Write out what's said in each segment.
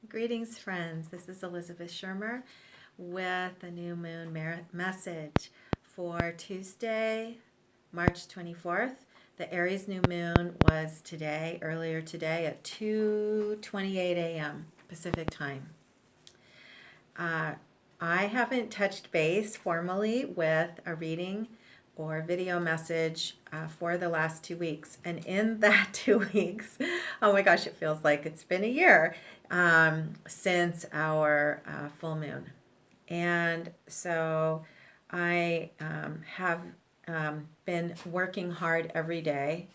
Greetings, friends. This is Elizabeth Schermer with the new moon message for Tuesday, March 24th. The Aries new moon was earlier today at 2:28 a.m. Pacific time. I haven't touched base formally with a reading or video message for the last 2 weeks. And in that 2 weeks, oh my gosh, it feels like it's been a year since our full moon. And so I have been working hard every day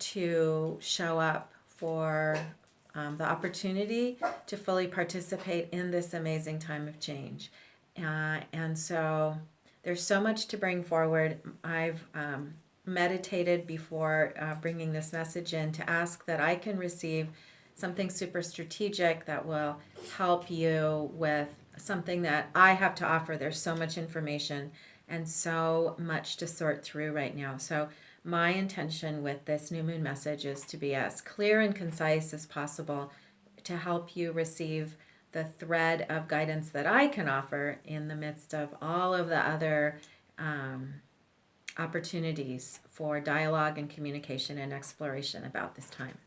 to show up for the opportunity to fully participate in this amazing time of change. And so there's so much to bring forward. I've meditated before bringing this message in to ask that I can receive something super strategic that will help you with something that I have to offer. There's so much information and so much to sort through right now. So my intention with this new moon message is to be as clear and concise as possible to help you receive the thread of guidance that I can offer in the midst of all of the other opportunities for dialogue and communication and exploration about this time.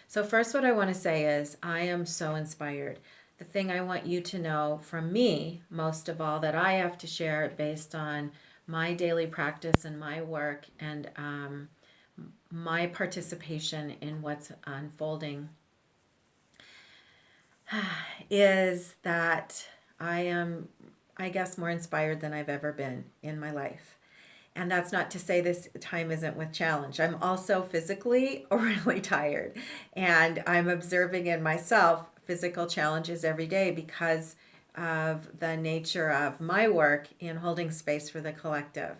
So first, what I want to say is I am so inspired. The thing I want you to know from me, most of all, that I have to share based on my daily practice and my work and my participation in what's unfolding is that I am, I guess, more inspired than I've ever been in my life. And that's not to say this time isn't with challenge. I'm also physically really tired. And I'm observing in myself physical challenges every day because of the nature of my work in holding space for the collective.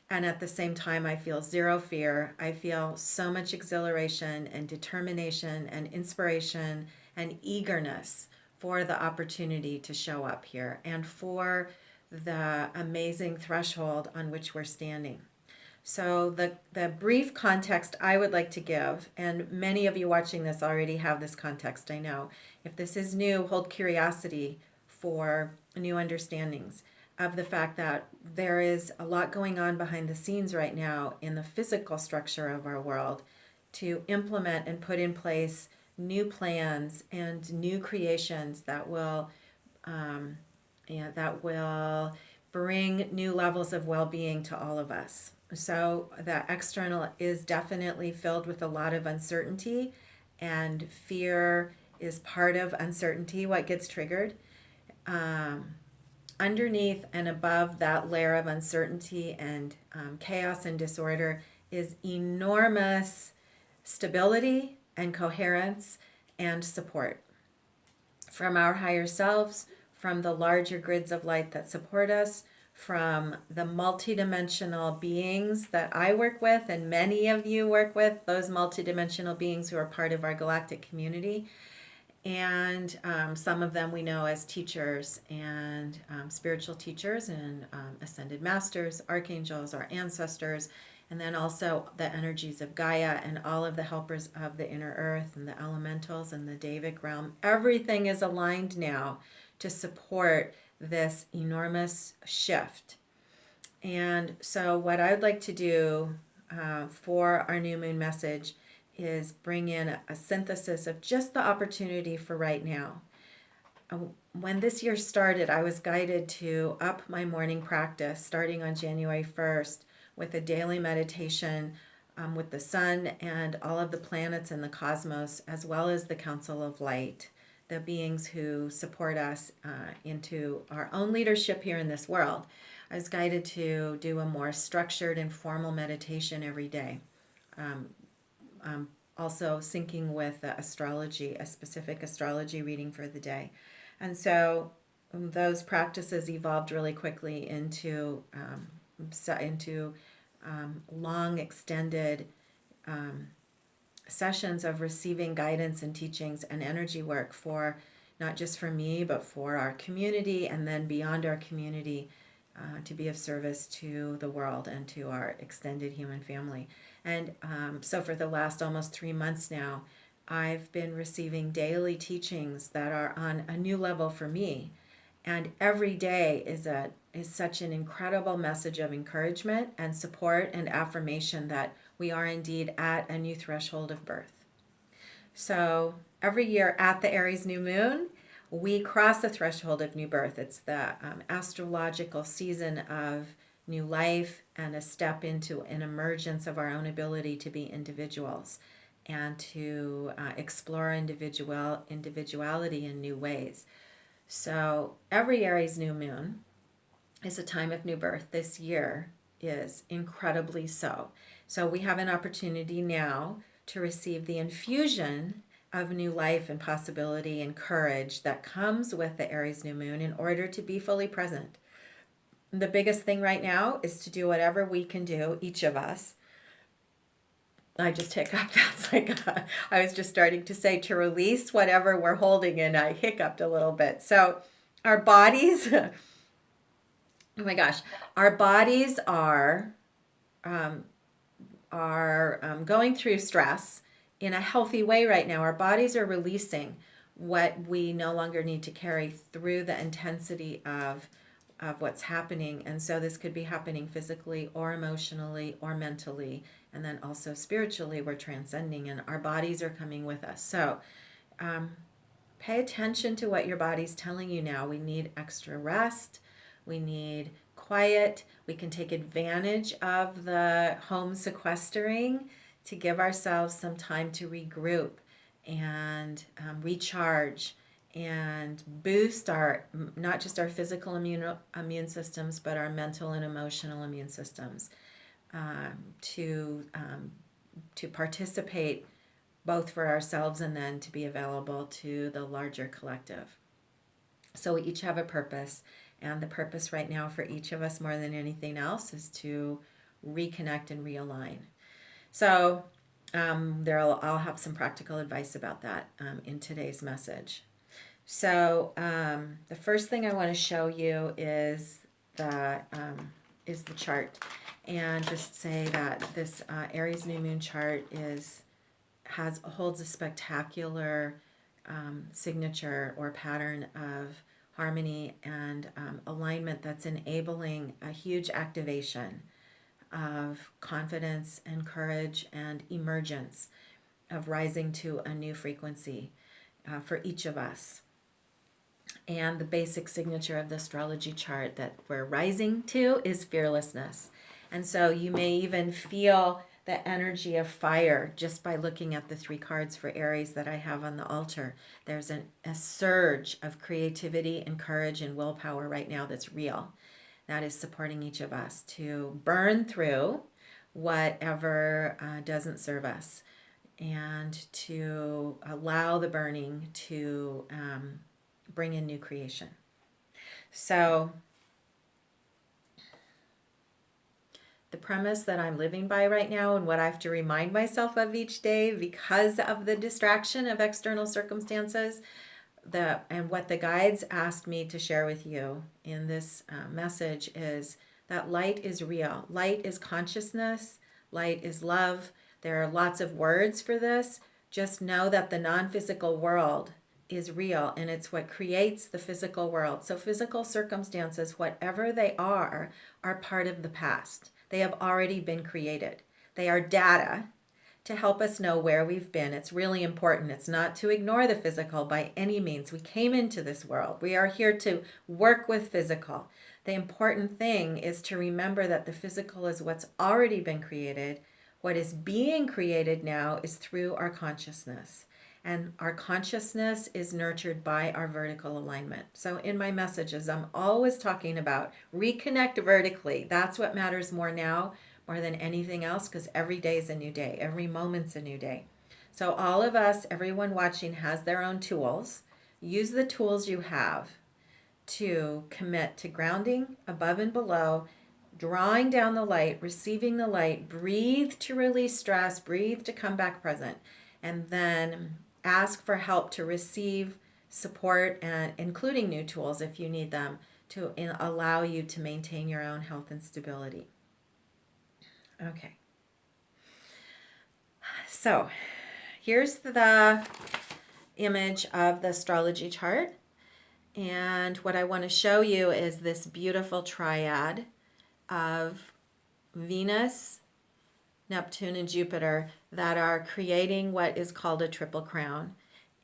And at the same time, I feel zero fear. I feel so much exhilaration and determination and inspiration and eagerness for the opportunity to show up here and for the amazing threshold on which we're standing. So the brief context I would like to give, and many of you watching this already have this context, I know. If this is new, hold curiosity for new understandings of the fact that there is a lot going on behind the scenes right now in the physical structure of our world to implement and put in place new plans and new creations that will bring new levels of well-being to all of us. So the external is definitely filled with a lot of uncertainty, and fear is part of uncertainty, what gets triggered. Underneath and above that layer of uncertainty and chaos and disorder is enormous stability and coherence and support from our higher selves, from the larger grids of light that support us, from the multidimensional beings that I work with and many of you work with, those multidimensional beings who are part of our galactic community. And some of them we know as teachers and spiritual teachers and ascended masters, archangels, our ancestors, and then also the energies of Gaia and all of the helpers of the inner earth and the elementals and the Davic realm. Everything is aligned now to support this enormous shift. And so what I'd like to do for our new moon message is bring in a synthesis of just the opportunity for right now. When this year started, I was guided to up my morning practice starting on January 1st with a daily meditation with the sun and all of the planets in the cosmos, as well as the Council of Light, the beings who support us into our own leadership here in this world. I was guided to do a more structured and formal meditation every day. Also syncing with the astrology, a specific astrology reading for the day. And so those practices evolved really quickly into long extended sessions of receiving guidance and teachings and energy work for not just for me, but for our community and then beyond our community to be of service to the world and to our extended human family. And so for the last almost 3 months now, I've been receiving daily teachings that are on a new level for me. And every day is such an incredible message of encouragement and support and affirmation that we are indeed at a new threshold of birth. So every year at the Aries new moon, we cross the threshold of new birth. It's the astrological season of new life and a step into an emergence of our own ability to be individuals and to explore individuality in new ways. So every Aries new moon is a time of new birth. This year is incredibly so. So we have an opportunity now to receive the infusion of new life and possibility and courage that comes with the Aries new moon in order to be fully present. The biggest thing right now is to do whatever we can do, each of us. I just hiccuped. That's I was just starting to say to release whatever we're holding, and I hiccuped a little bit. So our bodies, oh my gosh, our bodies are going through stress in a healthy way right now. Our bodies are releasing what we no longer need to carry through the intensity of what's happening. And so this could be happening physically or emotionally or mentally. And then also spiritually, we're transcending and our bodies are coming with us. So pay attention to what your body's telling you now. We need extra rest. We need quiet. We can take advantage of the home sequestering to give ourselves some time to regroup and recharge and boost our, not just our physical immune systems, but our mental and emotional immune systems to participate both for ourselves and then to be available to the larger collective. So we each have a purpose, and the purpose right now for each of us more than anything else is to reconnect and realign. So I'll have some practical advice about that in today's message. So the first thing I want to show you is the chart, and just say that this Aries new moon chart holds a spectacular signature or pattern of harmony and alignment that's enabling a huge activation of confidence and courage and emergence of rising to a new frequency for each of us. And the basic signature of the astrology chart that we're rising to is fearlessness. And so you may even feel the energy of fire just by looking at the 3 cards for Aries that I have on the altar. There's a surge of creativity and courage and willpower right now that's real. That is supporting each of us to burn through whatever doesn't serve us and to allow the burning to bring in new creation. So the premise that I'm living by right now and what I have to remind myself of each day because of the distraction of external circumstances, and what the guides asked me to share with you in this message is that light is real. Light is consciousness. Light is love. There are lots of words for this. Just know that the non-physical world is real, and it's what creates the physical world. So physical circumstances, whatever they are part of the past. They have already been created. They are data to help us know where we've been. It's really important. It's not to ignore the physical by any means. We came into this world. We are here to work with physical. The important thing is to remember that the physical is what's already been created. What is being created now is through our consciousness. And our consciousness is nurtured by our vertical alignment. So in my messages, I'm always talking about reconnect vertically. That's what matters more now, more than anything else, because every day is a new day. Every moment's a new day. So all of us, everyone watching, has their own tools. Use the tools you have to commit to grounding above and below, drawing down the light, receiving the light, breathe to release stress, breathe to come back present, and then ask for help to receive support, and including new tools if you need them, to allow you to maintain your own health and stability. Okay. So here's the image of the astrology chart. And what I want to show you is this beautiful triad of Venus, Neptune, and Jupiter that are creating what is called a triple crown,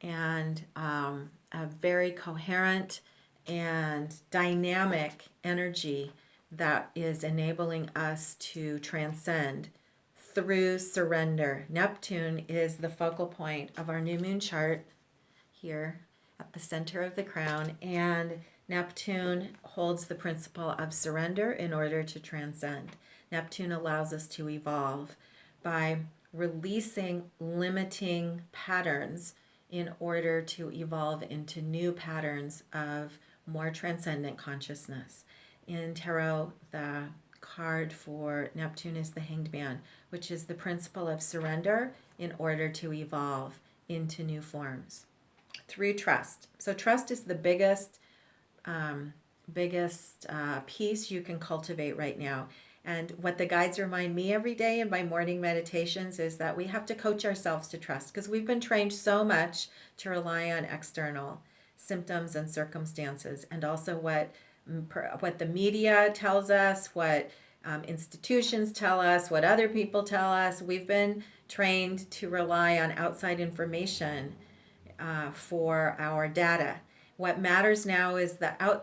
and a very coherent and dynamic energy that is enabling us to transcend through surrender. Neptune is the focal point of our new moon chart here at the center of the crown, and Neptune holds the principle of surrender in order to transcend. Neptune allows us to evolve by releasing limiting patterns in order to evolve into new patterns of more transcendent consciousness. In tarot, the card for Neptune is the Hanged Man, which is the principle of surrender in order to evolve into new forms through trust. So trust is the biggest piece you can cultivate right now. And what the guides remind me every day in my morning meditations is that we have to coach ourselves to trust, because we've been trained so much to rely on external symptoms and circumstances, and also what the media tells us, what institutions tell us, what other people tell us. We've been trained to rely on outside information for our data. What matters now is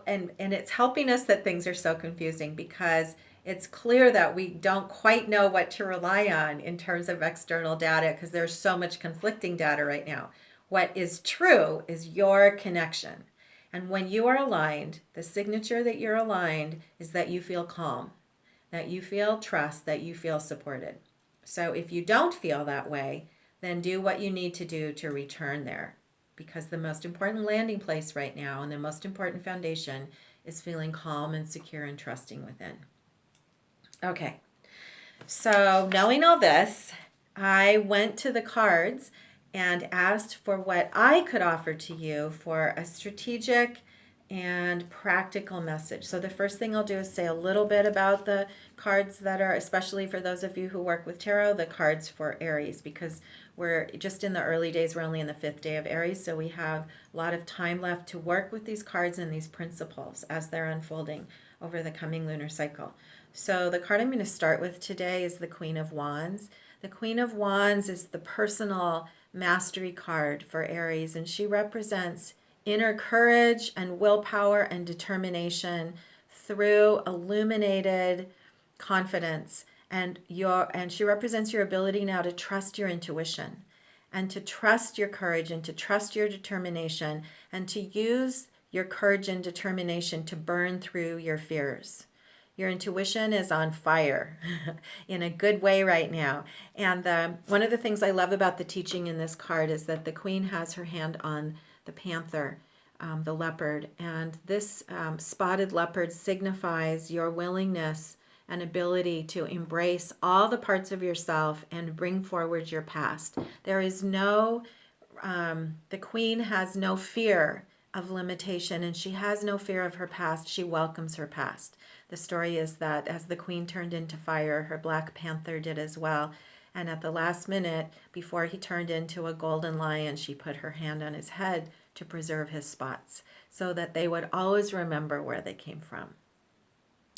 and it's helping us that things are so confusing, because it's clear that we don't quite know what to rely on in terms of external data, because there's so much conflicting data right now. What is true is your connection. And when you are aligned, the signature that you're aligned is that you feel calm, that you feel trust, that you feel supported. So if you don't feel that way, then do what you need to do to return there, because the most important landing place right now and the most important foundation is feeling calm and secure and trusting within. Okay, so knowing all this, I went to the cards and asked for what I could offer to you for a strategic and practical message. So the first thing I'll do is say a little bit about the cards that are, especially for those of you who work with tarot, the cards for Aries, because we're just in the early days. We're only in the 5th day of Aries, so we have a lot of time left to work with these cards and these principles as they're unfolding over the coming lunar cycle. So the card I'm going to start with today is the Queen of Wands. The Queen of Wands is the personal mastery card for Aries, and she represents inner courage and willpower and determination through illuminated confidence. And she represents your ability now to trust your intuition, and to trust your courage, and to trust your determination, and to use your courage and determination to burn through your fears. Your intuition is on fire in a good way right now. And one of the things I love about the teaching in this card is that the Queen has her hand on the panther, the leopard. And this spotted leopard signifies your willingness and ability to embrace all the parts of yourself and bring forward your past. There is the Queen has no fear of limitation, and she has no fear of her past. She welcomes her past. The story is that as the Queen turned into fire, her Black Panther did as well. And at the last minute, before he turned into a golden lion, she put her hand on his head to preserve his spots, so that they would always remember where they came from.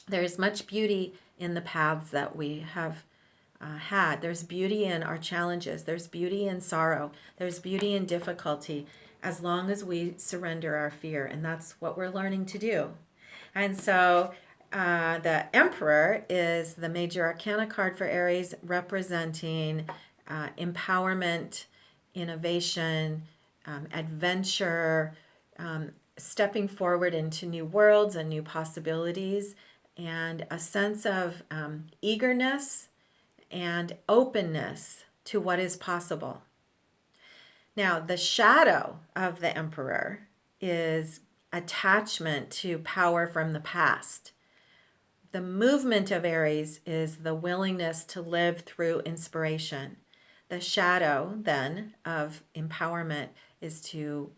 There is much beauty in the paths that we have had. There's beauty in our challenges. There's beauty in sorrow. There's beauty in difficulty, as long as we surrender our fear. And that's what we're learning to do. And so the Emperor is the major arcana card for Aries, representing empowerment, innovation, adventure, stepping forward into new worlds and new possibilities, and a sense of eagerness and openness to what is possible. Now, the shadow of the Emperor is attachment to power from the past. The movement of Aries is the willingness to live through inspiration. The shadow, then, of empowerment is to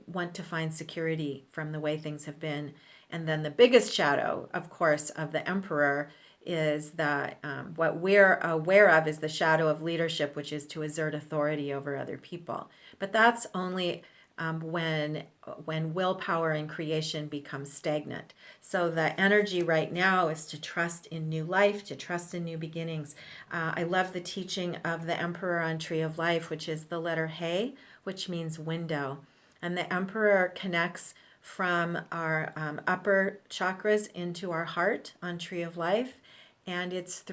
want to find security from the way things have been. And then the biggest shadow, of course, of the Emperor is that what we're aware of is the shadow of leadership, which is to exert authority over other people. But that's only when willpower and creation become stagnant. So the energy right now is to trust in new life, to trust in new beginnings. I love the teaching of the Emperor on Tree of Life, which is the letter He, which means window. And the Emperor connects from our upper chakras into our heart on Tree of Life. And it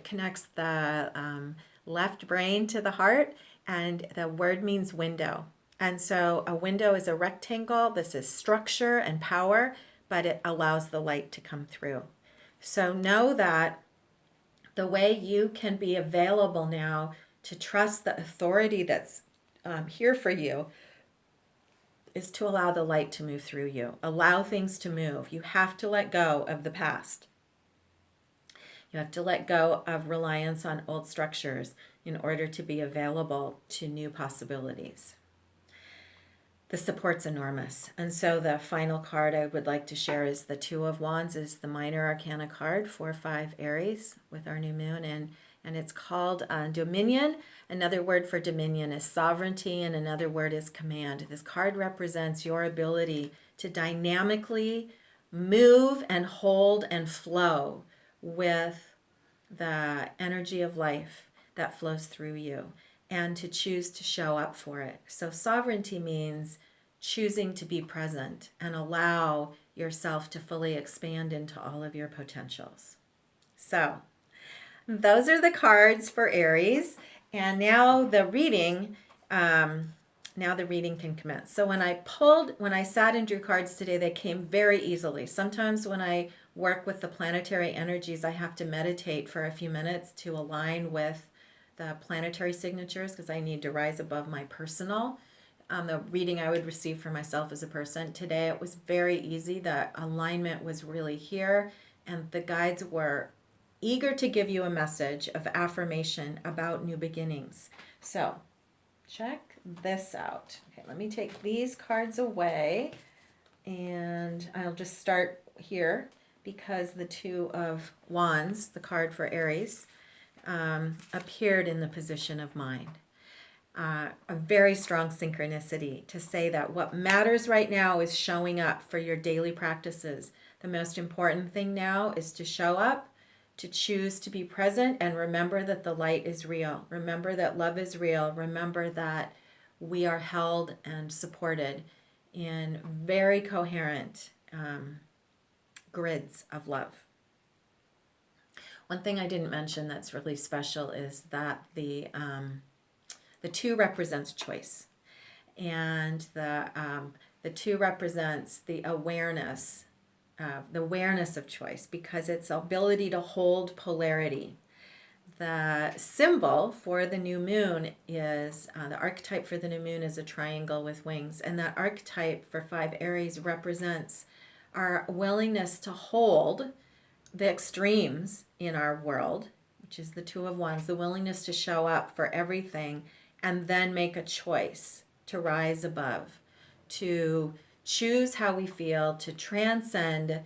connects the left brain to the heart, and the word means window. And so a window is a rectangle. This is structure and power, but it allows the light to come through. So know that the way you can be available now to trust the authority that's here for you is to allow the light to move through you. Allow things to move. You have to let go of the past. You have to let go of reliance on old structures in order to be available to new possibilities. The support's enormous. And so the final card I would like to share is the Two of Wands, is the minor arcana card for 5 Aries with our new moon. And it's called Dominion. Another word for dominion is sovereignty, and another word is command. This card represents your ability to dynamically move and hold and flow with the energy of life that flows through you, and to choose to show up for it. So sovereignty means choosing to be present and allow yourself to fully expand into all of your potentials. So those are the cards for Aries. And now the reading can commence. So when I sat and drew cards today, they came very easily. Sometimes when I work with the planetary energies, I have to meditate for a few minutes to align with the planetary signatures, because I need to rise above my personal, the reading I would receive for myself as a person. Today it was very easy. The alignment was really here, and the guides were eager to give you a message of affirmation about new beginnings. So check this out. Okay, let me take these cards away, and I'll just start here because the Two of Wands, the card for Aries, appeared in the position of mind. A very strong synchronicity to say that what matters right now is showing up for your daily practices. The most important thing now is to show up, to choose to be present, and remember that the light is real. Remember that love is real. Remember that we are held and supported in very coherent grids of love. One thing I didn't mention that's really special is that the two represents choice, and the two represents the awareness of choice, because it's ability to hold polarity. The symbol for the new moon is the archetype for the new moon is a triangle with wings, and that archetype for 5 Aries represents our willingness to hold the extremes in our world, which is the Two of Wands, the willingness to show up for everything and then make a choice to rise above, to choose how we feel, to transcend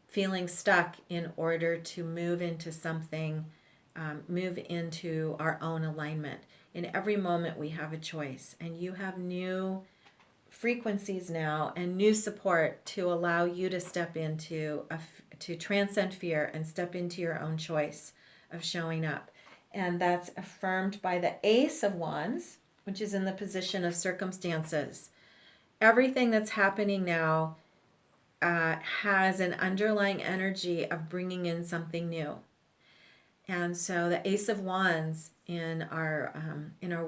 feeling stuck in order to move into something, move into our own alignment. In every moment we have a choice, and you have new frequencies now and new support to allow you to step into to transcend fear and step into your own choice of showing up. And that's affirmed by the Ace of Wands, which is in the position of circumstances. Everything that's happening now has an underlying energy of bringing in something new. And so the Ace of Wands in our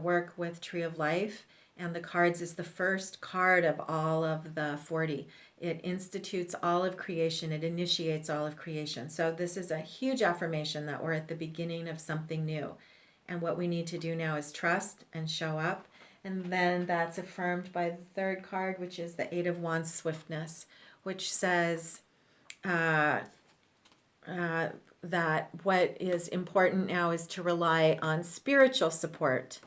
work with Tree of Life and the cards is the first card of all of the 40. It institutes all of creation. It initiates all of creation. So this is a huge affirmation that we're at the beginning of something new. And what we need to do now is trust and show up. And then that's affirmed by the third card, which is the Eight of Wands, swiftness, which says that what is important now is to rely on spiritual support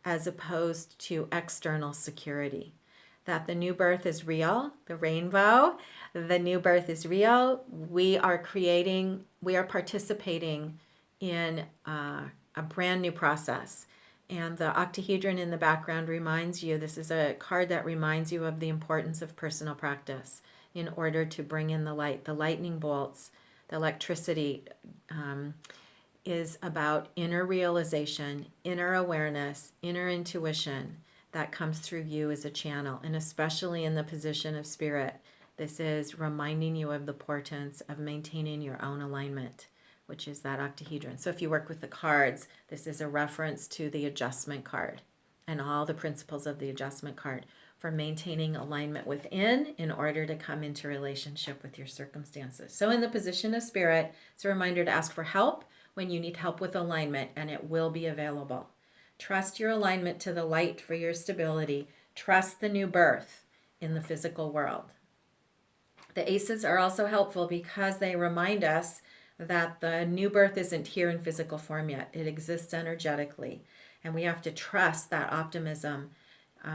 as opposed to external security. that the new birth is real, the rainbow, the new birth is real. We are participating in a brand new process. And the octahedron in the background reminds you, this is a card that reminds you of the importance of personal practice in order to bring in the light. The lightning bolts, the electricity is about inner realization, inner awareness, inner intuition that comes through you as a channel. And especially in the position of spirit, this is reminding you of the importance of maintaining your own alignment, which is that octahedron. So if you work with the cards, this is a reference to the adjustment card and all the principles of the adjustment card for maintaining alignment within in order to come into relationship with your circumstances. So in the position of spirit, it's a reminder to ask for help when you need help with alignment, and it will be available. Trust your alignment to the light for your stability. Trust the new birth in the physical world. The aces are also helpful because they remind us that the new birth isn't here in physical form yet. It exists energetically. And we have to trust that optimism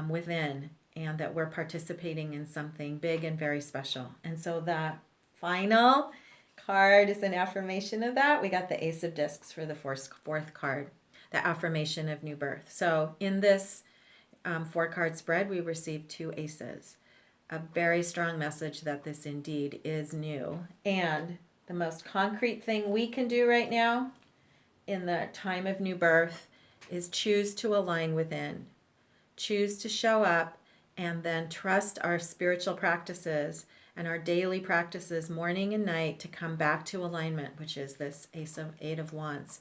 within, and that we're participating in something big and very special. And so the final card is an affirmation of that. We got the Ace of Discs for the fourth card, the affirmation of new birth. So in this 4-card spread, we received 2 aces. A very strong message that this indeed is new. And the most concrete thing we can do right now in the time of new birth is choose to align within. Choose to show up, and then trust our spiritual practices and our daily practices morning and night to come back to alignment, which is this Eight of Wands.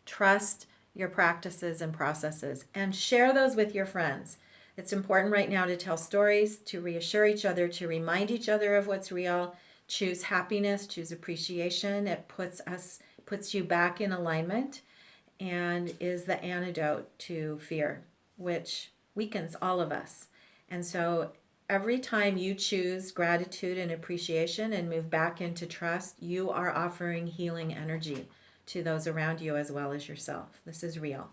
Trust your practices and processes and share those with your friends. It's important right now to tell stories, to reassure each other, to remind each other of what's real. Choose happiness, choose appreciation. It puts you back in alignment and is the antidote to fear, which weakens all of us. And so every time you choose gratitude and appreciation and move back into trust, you are offering healing energy to those around you as well as yourself. This is real.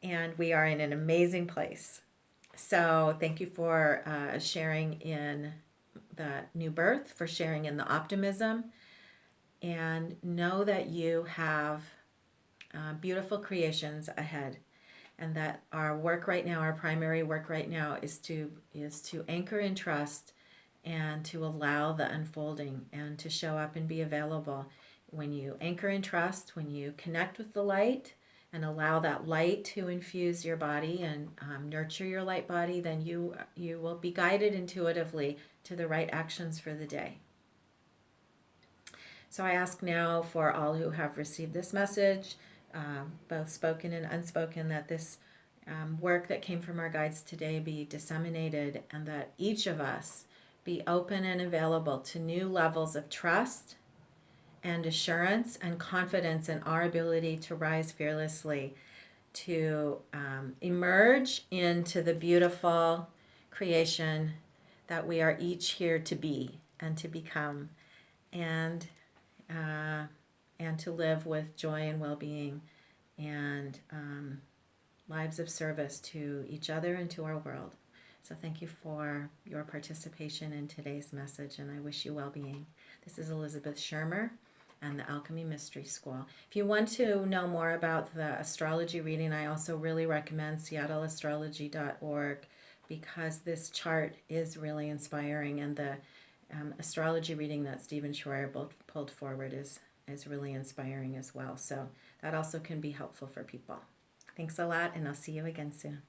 And we are in an amazing place. So thank you for sharing in the new birth, for sharing in the optimism. And know that you have beautiful creations ahead. And that our work right now, our primary work right now, is to anchor in trust and to allow the unfolding and to show up and be available. When you anchor in trust, when you connect with the light and allow that light to infuse your body and nurture your light body, then you will be guided intuitively to the right actions for the day. So I ask now for all who have received this message, both spoken and unspoken, that this work that came from our guides today be disseminated, and that each of us be open and available to new levels of trust and assurance and confidence in our ability to rise fearlessly, to emerge into the beautiful creation that we are each here to be and to become, and to live with joy and well-being and lives of service to each other and to our world. So thank you for your participation in today's message, and I wish you well-being. This is Elizabeth Schermer and the Alchemy Mystery School. If you want to know more about the astrology reading, I also really recommend seattleastrology.org, because this chart is really inspiring, and the astrology reading that Stephen Schreier pulled forward is really inspiring as well. So that also can be helpful for people. Thanks a lot, and I'll see you again soon.